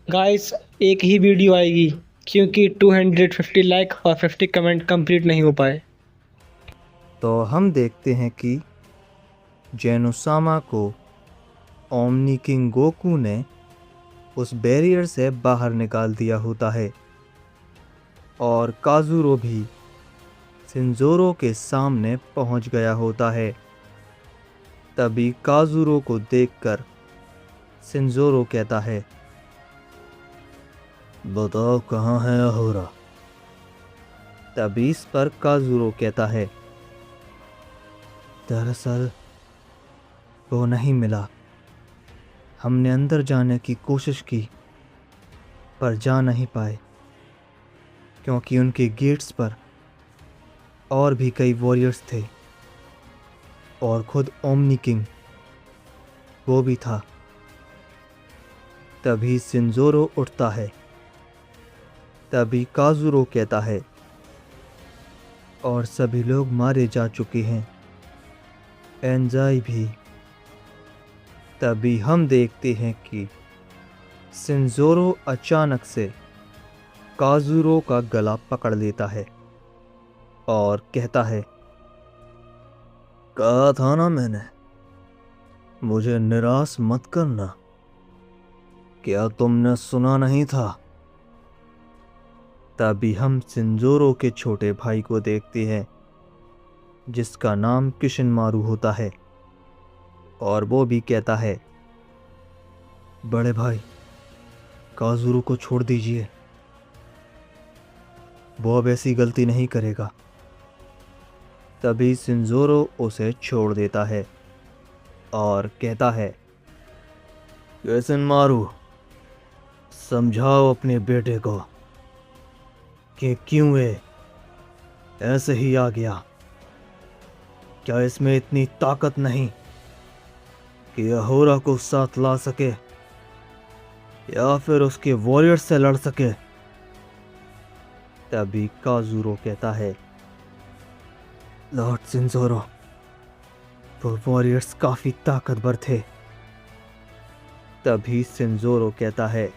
Guys, एक ही video आएगी क्योंकि 250 लाइक और 50 कमेंट कंप्लीट नहीं हो पाए। तो हम देखते हैं कि जेनोसामा को ओमनी किंग गोकू ने उस बैरियर से बाहर निकाल दिया होता है और काजुरो भी सिंजोरो के सामने पहुंच गया होता है। तभी काजुरो को देखकर सिंजोरो कहता है, बताओ कहाँ है अहोरा। तभी इस पर काजुरो कहता है, दरअसल वो नहीं मिला। हमने अंदर जाने की कोशिश की पर जा नहीं पाए क्योंकि उनके गेट्स पर और भी कई वॉरियर्स थे और खुद ओमनी किंग वो भी था। तभी सिंजोरो उठता है। तभी काजुरो कहता है, और सभी लोग मारे जा चुके हैं, एंजाई भी। तभी हम देखते हैं कि सिंजोरो अचानक से काजुरो का गला पकड़ लेता है और कहता है, कहा था ना मैंने, मुझे निराश मत करना। क्या तुमने सुना नहीं था? तभी हम सिंजोरो के छोटे भाई को देखते हैं जिसका नाम किशिनमारू होता है और वो भी कहता है, बड़े भाई काजुरो को छोड़ दीजिए, वो अब ऐसी गलती नहीं करेगा। तभी सिंजोरो उसे छोड़ देता है और कहता है, किशिनमारू समझाओ अपने बेटे को कि क्यों वे ऐसे ही आ गया। क्या इसमें इतनी ताकत नहीं कि अहोरा को साथ ला सके या फिर उसके वॉरियर से लड़ सके? तभी काजुरो कहता है, लॉर्ड सिंजोरो, वो वॉरियर्स काफी ताकतवर थे। तभी सिंजोरो कहता है,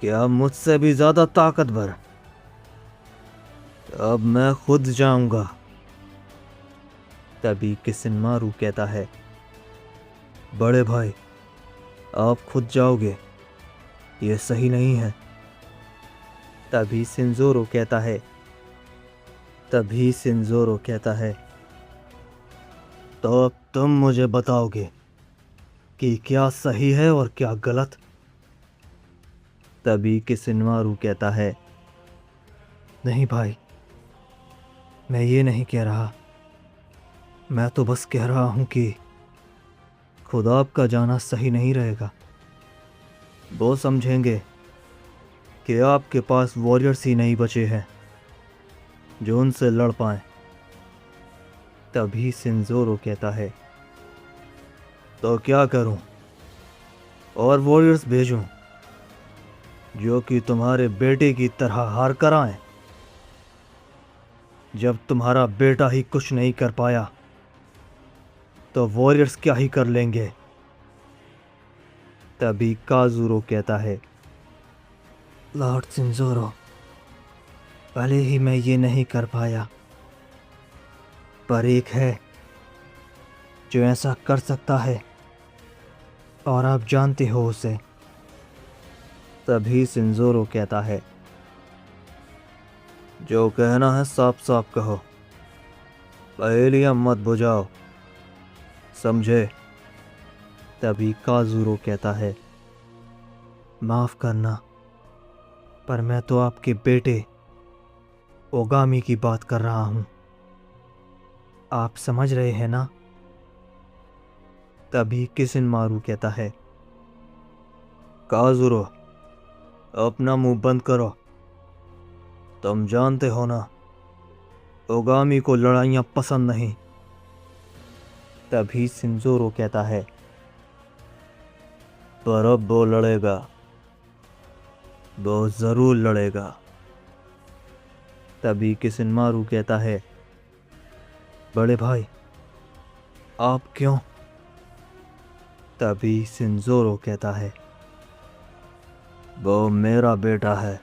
क्या मुझसे भी ज्यादा ताकतवर? अब मैं खुद जाऊंगा। तभी किशिनमारू कहता है, बड़े भाई आप खुद जाओगे, ये सही नहीं है। तभी सिंजोरो कहता है, तो अब तुम मुझे बताओगे कि क्या सही है और क्या गलत? तभी किशिनमारू कहता है, नहीं भाई, मैं ये नहीं कह रहा। मैं तो बस कह रहा हूं कि खुद आपका जाना सही नहीं रहेगा। वो समझेंगे कि आपके पास वॉरियर्स ही नहीं बचे हैं जो उनसे लड़ पाएं। तभी सिंजोरो कहता है, तो क्या करूं? और वॉरियर्स भेजूं जो कि तुम्हारे बेटे की तरह हार कर आए? जब तुम्हारा बेटा ही कुछ नहीं कर पाया तो वॉरियर्स क्या ही कर लेंगे? तभी काजुरो कहता है, लॉर्ड सिंजोरो, भले ही मैं ये नहीं कर पाया, पर एक है जो ऐसा कर सकता है और आप जानते हो उसे। तभी सिंजोरो कहता है, जो कहना है साफ साफ कहो, पहेलियां मत बुझाओ, समझे? तभी काजुरो कहता है, माफ करना, पर मैं तो आपके बेटे ओगामी की बात कर रहा हूं। आप समझ रहे हैं ना? तभी किशिनमारू कहता है, काजुरो अपना मुंह बंद करो। तुम जानते हो ना, ओगामी को लड़ाइयां पसंद नहीं। तभी सिंजोरो कहता है, पर अब वो लड़ेगा, वो जरूर लड़ेगा। तभी किशिनमारू कहता है, बड़े भाई आप क्यों? तभी सिंजोरो कहता है, वो मेरा बेटा है,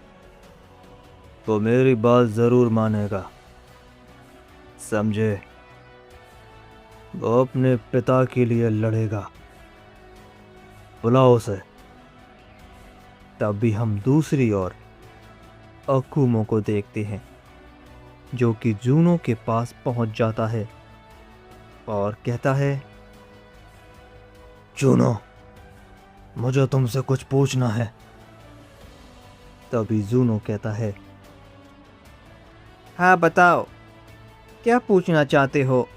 वो मेरी बात ज़रूर मानेगा, समझे? वो अपने पिता के लिए लड़ेगा, बुलाओ उसे। तभी हम दूसरी ओर अकुमो को देखते हैं, जो कि जूनो के पास पहुंच जाता है और कहता है, जूनो, मुझे तुमसे कुछ पूछना है। तभी जूनो कहता है, हाँ बताओ, क्या पूछना चाहते हो?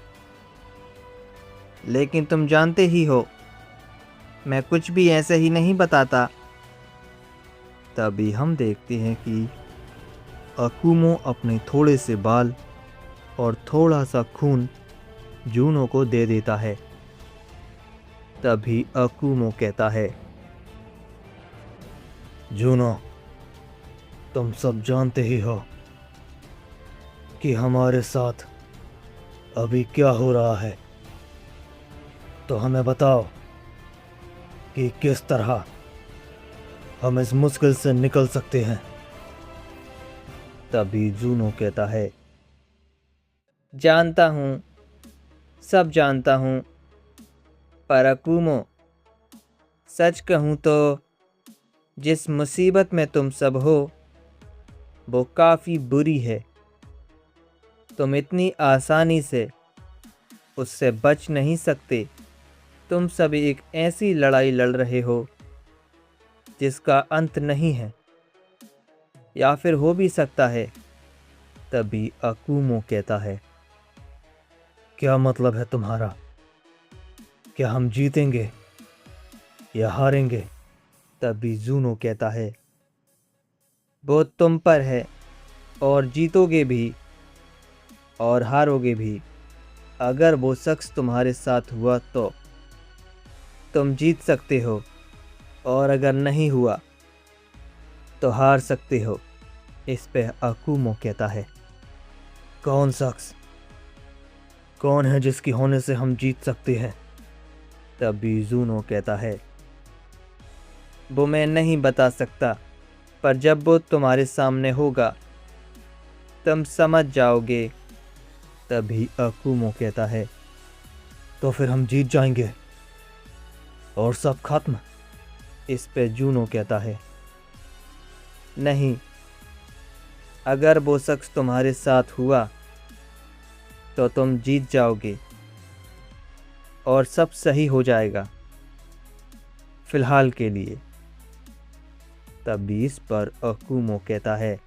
लेकिन तुम जानते ही हो, मैं कुछ भी ऐसे ही नहीं बताता। तभी हम देखते हैं कि अकुमो अपने थोड़े से बाल और थोड़ा सा खून जूनो को दे देता है। तभी अकुमो कहता है, जूनो, तुम सब जानते ही हो कि हमारे साथ अभी क्या हो रहा है, तो हमें बताओ कि किस तरह हम इस मुश्किल से निकल सकते हैं। तभी जूनो कहता है, जानता हूँ, सब जानता हूँ, पर अकुमो, सच कहूँ तो जिस मुसीबत में तुम सब हो वो काफ़ी बुरी है। तुम इतनी आसानी से उससे बच नहीं सकते। तुम सभी एक ऐसी लड़ाई लड़ रहे हो जिसका अंत नहीं है, या फिर हो भी सकता है। तभी अकुमो कहता है, क्या मतलब है तुम्हारा? क्या हम जीतेंगे या हारेंगे? तभी जूनो कहता है, वो तुम पर है, और जीतोगे भी और हारोगे भी। अगर वो शख्स तुम्हारे साथ हुआ तो तुम जीत सकते हो, और अगर नहीं हुआ तो हार सकते हो। इस पे अकुमो कहता है, कौन शख्स? कौन है जिसकी होने से हम जीत सकते हैं? तभी जूनो कहता है, वो मैं नहीं बता सकता, पर जब वो तुम्हारे सामने होगा तुम समझ जाओगे। तभी अकुमो कहता है, तो फिर हम जीत जाएंगे और सब खत्म? इस पे जूनो कहता है, नहीं, अगर वो शख्स तुम्हारे साथ हुआ तो तुम जीत जाओगे और सब सही हो जाएगा, फिलहाल के लिए। तभी इस पर अकुमो कहता है,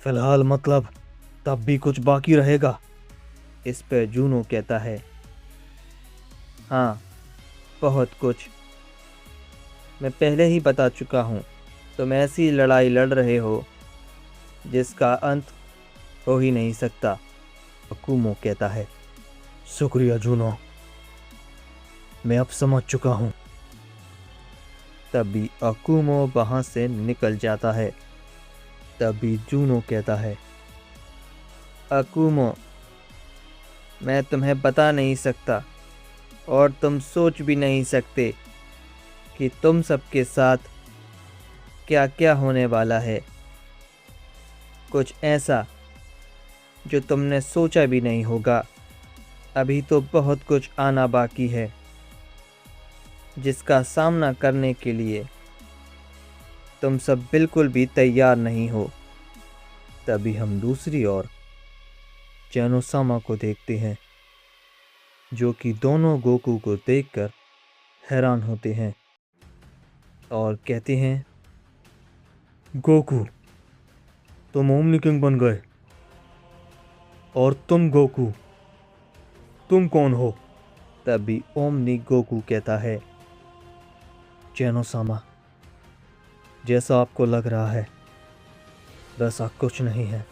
फिलहाल मतलब तब भी कुछ बाकी रहेगा? इस पर जूनो कहता है, हाँ, बहुत कुछ। मैं पहले ही बता चुका हूँ, तुम ऐसी लड़ाई लड़ रहे हो जिसका अंत हो ही नहीं सकता। अकुमो कहता है, शुक्रिया जूनो, मैं अब समझ चुका हूँ। तभी अकुमो वहाँ से निकल जाता है। तभी जूनो कहता है, अकुमो, मैं तुम्हें बता नहीं सकता और तुम सोच भी नहीं सकते कि तुम सबके साथ क्या क्या होने वाला है। कुछ ऐसा जो तुमने सोचा भी नहीं होगा। अभी तो बहुत कुछ आना बाकी है जिसका सामना करने के लिए तुम सब बिल्कुल भी तैयार नहीं हो। तभी हम दूसरी ओर जेनोसामा को देखते हैं, जो कि दोनों गोकू को देखकर हैरान होते हैं और कहते हैं, गोकू, तुम ओमनी किंग बन गए, और तुम गोकू, तुम कौन हो? तभी ओमनी गोकू कहता है, जेनोसामा, जैसा आपको लग रहा है वैसा कुछ नहीं है।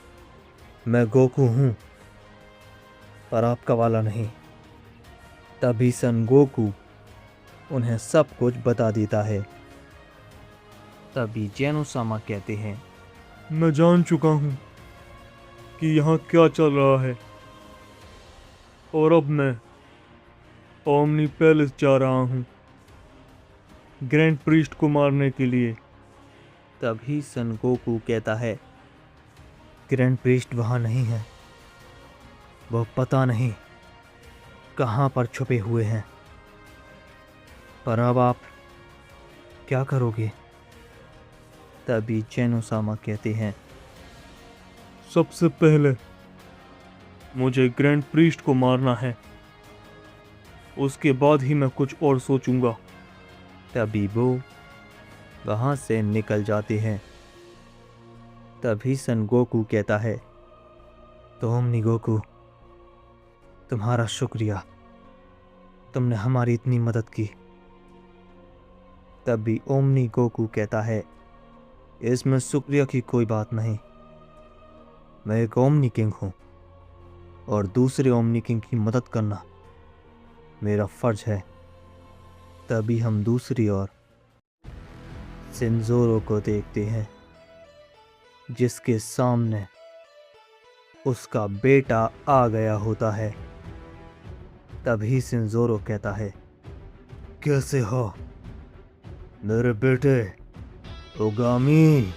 मैं गोकू हूँ, पर आपका वाला नहीं। तभी सन गोकू उन्हें सब कुछ बता देता है। तभी जेनोसामा कहते हैं, मैं जान चुका हूँ कि यहाँ क्या चल रहा है, और अब मैं ओमनी पैलेस जा रहा हूँ ग्रैंड प्रीस्ट को मारने के लिए। तभी सन गोकू कहता है, ग्रैंड प्रीस्ट वहाँ नहीं है, वो पता नहीं कहाँ पर छुपे हुए हैं। पर अब आप क्या करोगे? तभी जेनोसामा कहते हैं, सबसे पहले मुझे ग्रैंड प्रीस्ट को मारना है, उसके बाद ही मैं कुछ और सोचूंगा। तभी वो वहाँ से निकल जाते हैं। तभी सन गोकू कहता है, तो ओमनी गोकू, तुम्हारा शुक्रिया, तुमने हमारी इतनी मदद की। तभी ओमनी गोकू कहता है, इसमें शुक्रिया की कोई बात नहीं, मैं एक ओमनी किंग हूँ और दूसरे ओमनी किंग की मदद करना मेरा फर्ज है। तभी हम दूसरी ओर सिंजोरो को देखते हैं, जिसके सामने उसका बेटा आ गया होता है। तभी सिंजोरो कहता है, कैसे हो मेरे बेटे ओगामी?